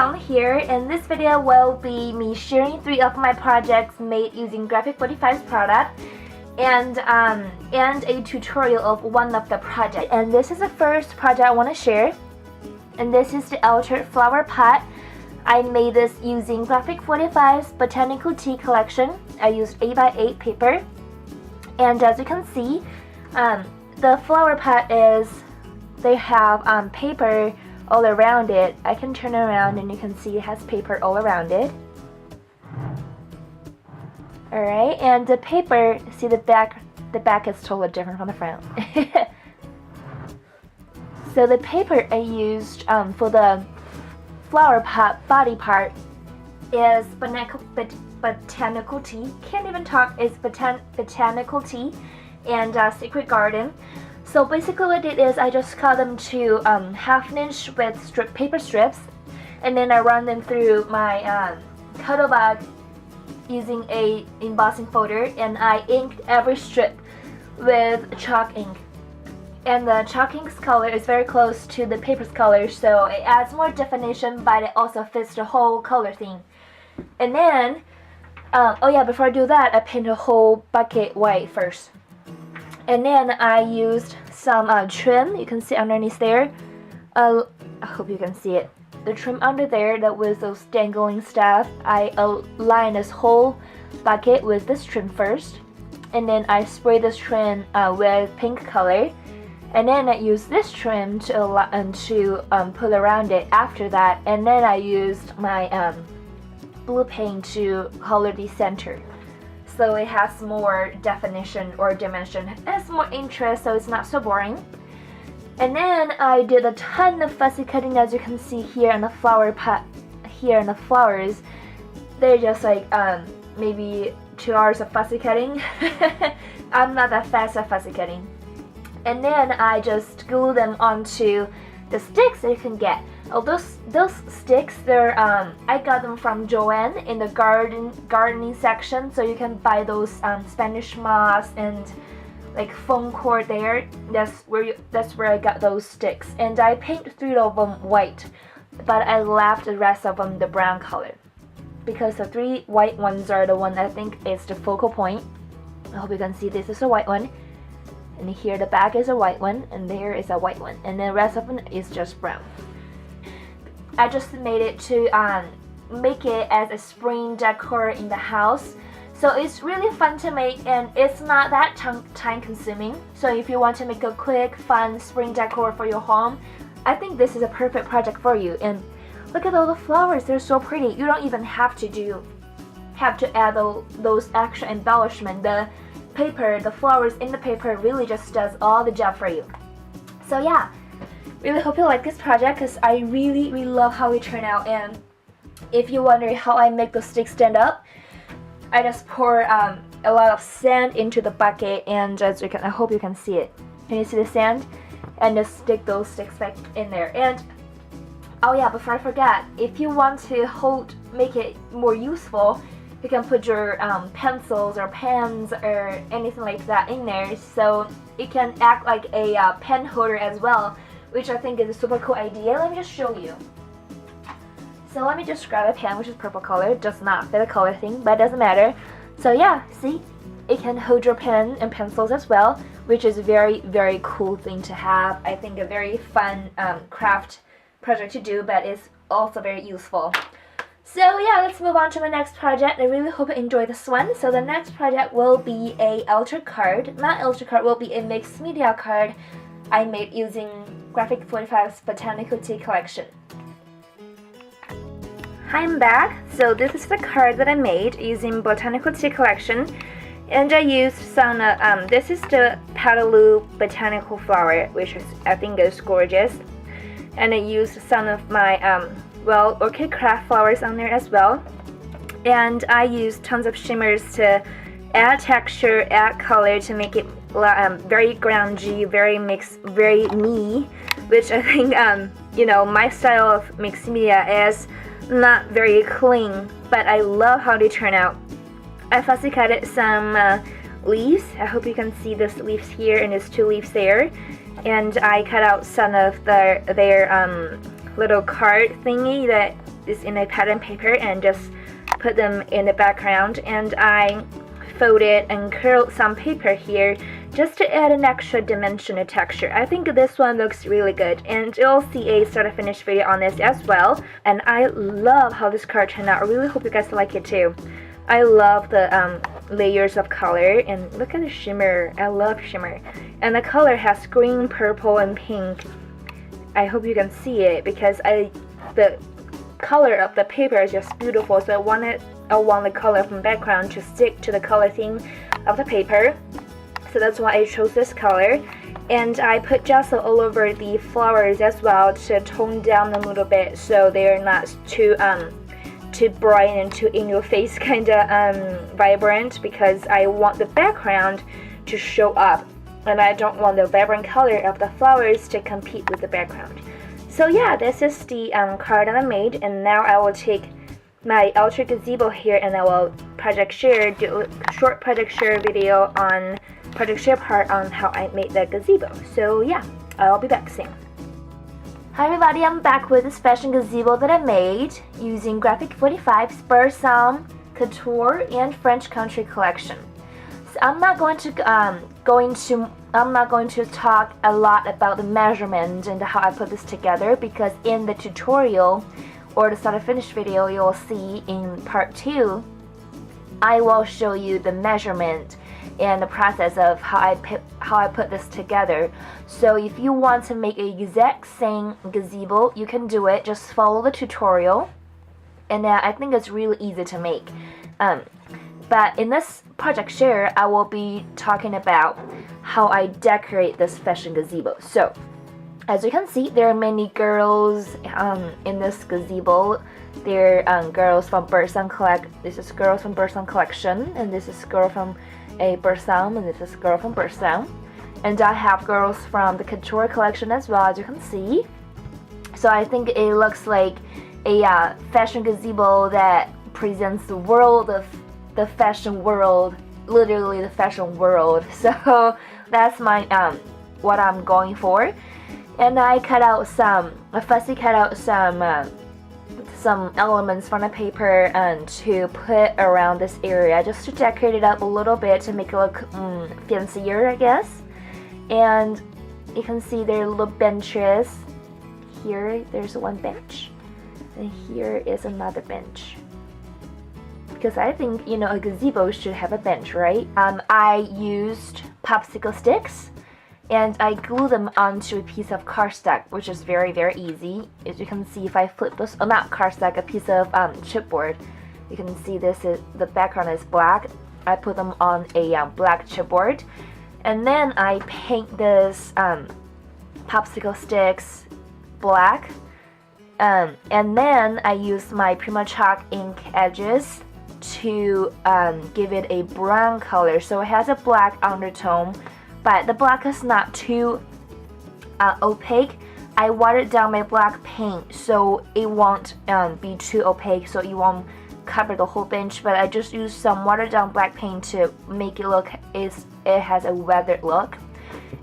Song here. In this video will be me sharing 3 of my projects made using Graphic 45's product and a tutorial of one of the projects. And this is the first project I want to share, and this is the altered flower pot. I made this using Graphic 45's Botanical Tea collection. I used 8x8 paper, and as you can see, the flower pot they have paper all around it. I can turn around and you can see it has paper all around it. Alright, and the paper, see the back is totally different from the front. So the paper I used for the flower pot body part is botanical tea. Can't even talk. It's botanical tea and Secret Garden. So basically what I did is I just cut them to 1/2 inch with paper strips, and then I run them through my cuddle bag using a embossing folder, and I inked every strip with chalk ink. And the chalk ink's color is very close to the paper's color, so it adds more definition, but it also fits the whole color theme. And then, oh yeah, before I do that, I paint the whole bucket white first. And then I used some trim. You can see underneath there. I hope you can see it. The trim under there that was those dangling stuff. I align this whole bucket with this trim first, and then I spray this trim with pink color, and then I use this trim to put around it after that, and then I used my blue paint to color the center. So it has more definition or dimension. It has more interest, so it's not so boring. And then I did a ton of fussy cutting, as you can see here in the flower pot. Here in the flowers, they're just like maybe 2 hours of fussy cutting. I'm not that fast at fussy cutting. And then I just glue them onto the sticks that you can get. Oh, those sticks, they're I got them from Joanne in the gardening section, so you can buy those Spanish moss and like foam cord there. That's where I got those sticks, and I painted 3 of them white, but I left the rest of them the brown color because the 3 white ones are the one I think is the focal point. I hope you can see this is a white one, and here the back is a white one, and there is a white one, and the rest of them is just brown. I just made it to make it as a spring decor in the house. So it's really fun to make, and it's not that time consuming. So if you want to make a quick, fun spring decor for your home, I think this is a perfect project for you. And look at all the flowers, they're so pretty. You don't even have to add those extra embellishment. The paper, the flowers in the paper really just does all the job for you. So yeah, really hope you like this project because I really love how it turned out. And if you wonder how I make the sticks stand up, I just pour a lot of sand into the bucket, and as you can, I hope you can see it. Can you see the sand? And just stick those sticks back in there. And oh yeah, before I forget, if you want to make it more useful, you can put your pencils or pens or anything like that in there, so it can act like a pen holder as well, which I think is a super cool idea. Let me just show you. So let me just grab a pen, which is purple color. It does not fit the color thing, but it doesn't matter. So yeah, see? It can hold your pen and pencils as well, which is a very cool thing to have. I think a very fun craft project to do, but it's also very useful. So yeah, let's move on to my next project. I really hope you enjoy this one. So the next project will be a altered card. My altered card will be a mixed media card I made using Graphic 45's Botanical Tea collection. Hi, I'm back. So this is the card that I made using Botanical Tea collection, and I used some. This is the Petaloo botanical flower, which I think is gorgeous, and I used some of my orchid craft flowers on there as well. And I used tons of shimmers to add texture, add color to make it very grungy, very mixed, very me, which I think my style of mixed media is not very clean, but I love how they turn out. I fussy cutted some leaves. I hope you can see these leaves here and there's 2 leaves there, and I cut out some of their little card thingy that this in a pattern paper and just put them in the background, and I folded and curled some paper here just to add an extra dimension and texture. I think this one looks really good, and you'll see a start to finish video on this as well. And I love how this card turned out. I really hope you guys like it too. I love the layers of color, and look at the shimmer. I love shimmer, and the color has green, purple, and pink. I hope you can see it because the color of the paper is just beautiful, so I want the color from the background to stick to the color theme of the paper. So that's why I chose this color. And I put gesso all over the flowers as well to tone down a little bit so they're not too bright and too in your face kind of vibrant, because I want the background to show up and I don't want the vibrant color of the flowers to compete with the background. So yeah, this is the card that I made, and now I will take my Ultra Gazebo here and I will do a short project share video on project share part on how I made the gazebo. So yeah, I'll be back soon. Hi everybody, I'm back with this fashion gazebo that I made using Graphic 45's Bursum, Couture, and French Country collection. So I'm not going to talk a lot about the measurement and how I put this together, because in the tutorial or the start to finish video you'll see in part 2, I will show you the measurement and the process of how I put this together. So if you want to make a exact same gazebo, you can do it. Just follow the tutorial, and I think it's really easy to make. But in this project share, I will be talking about how I decorate this fashion gazebo. So as you can see, there are many girls in this gazebo. There are girls from Bursum This is girls from Bursum collection, and this is girl from a Bursum, and this is girl from Bursum. And I have girls from the Couture collection as well, as you can see. So I think it looks like a fashion gazebo that presents the world of the fashion world, literally the fashion world. So that's my what I'm going for. And I fussy cut out some elements from the paper and to put around this area, just to decorate it up a little bit to make it look fancier, I guess. And you can see there are little benches. Here there's one bench, and here is another bench, because I think, you know, a gazebo should have a bench, right? I used popsicle sticks and I glue them onto a piece of cardstock, which is very, very easy. As you can see, if I flip this, not cardstock, a piece of chipboard, you can see the background is black. I put them on a black chipboard, and then I paint this popsicle sticks black, and then I use my Prima Chalk ink edges to give it a brown color, so it has a black undertone, but the black is not too opaque. I watered down my black paint so it won't be too opaque, so it won't cover the whole bench, but I just used some watered down black paint to make it look it has a weathered look.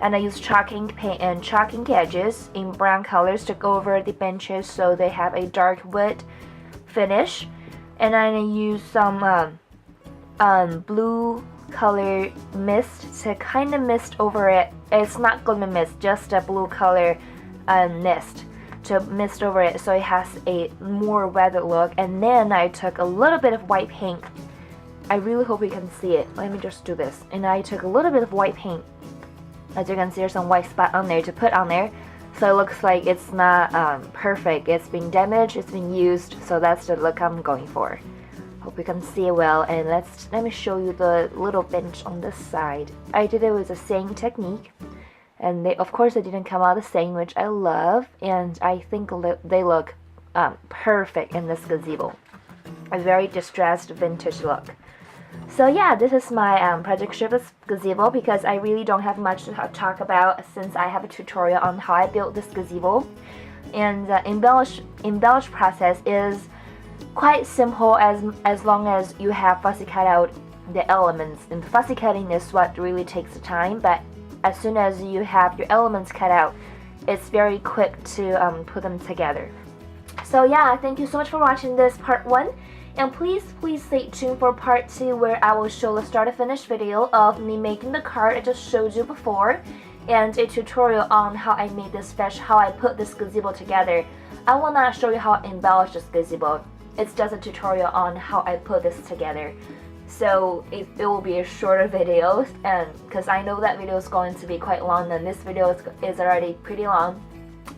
And I used chalk ink paint and chalk ink edges in brown colors to go over the benches so they have a dark wood finish. And then I used some blue color mist to kind of mist over it. It's not glimmer mist, just a blue color mist to mist over it so it has a more weathered look. And then I took a little bit of white paint. I really hope you can see it. Let me just do this. And I took a little bit of white paint. As you can see, there's some white spot on there to put on there, so it looks like it's not perfect. It's been damaged, it's been used, so that's the look I'm going for. Hope you can see it well. And let me show you the little bench on this side. I did it with the same technique, and of course they didn't come out the same, which I love, and I think they look perfect in this gazebo. A very distressed vintage look. So yeah, this is my project share gazebo, because I really don't have much to talk about since I have a tutorial on how I built this gazebo. And the embellish process is quite simple as long as you have fussy cut out the elements. And fussy cutting is what really takes the time, but as soon as you have your elements cut out, it's very quick to put them together. So yeah, thank you so much for watching this part 1. And please stay tuned for part 2 where I will show the start to finish video of me making the card I just showed you before, and a tutorial on how I made this fish, how I put this gazebo together. I will not show you how I embellish this gazebo. It's just a tutorial on how I put this together. So it will be a shorter video, and because I know that video is going to be quite long, and this video is already pretty long.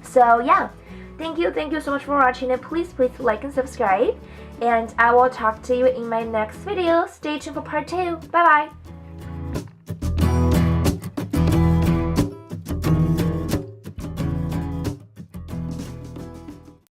So yeah, thank you so much for watching, and please like and subscribe, and I will talk to you in my next video. Stay tuned for part 2. Bye bye.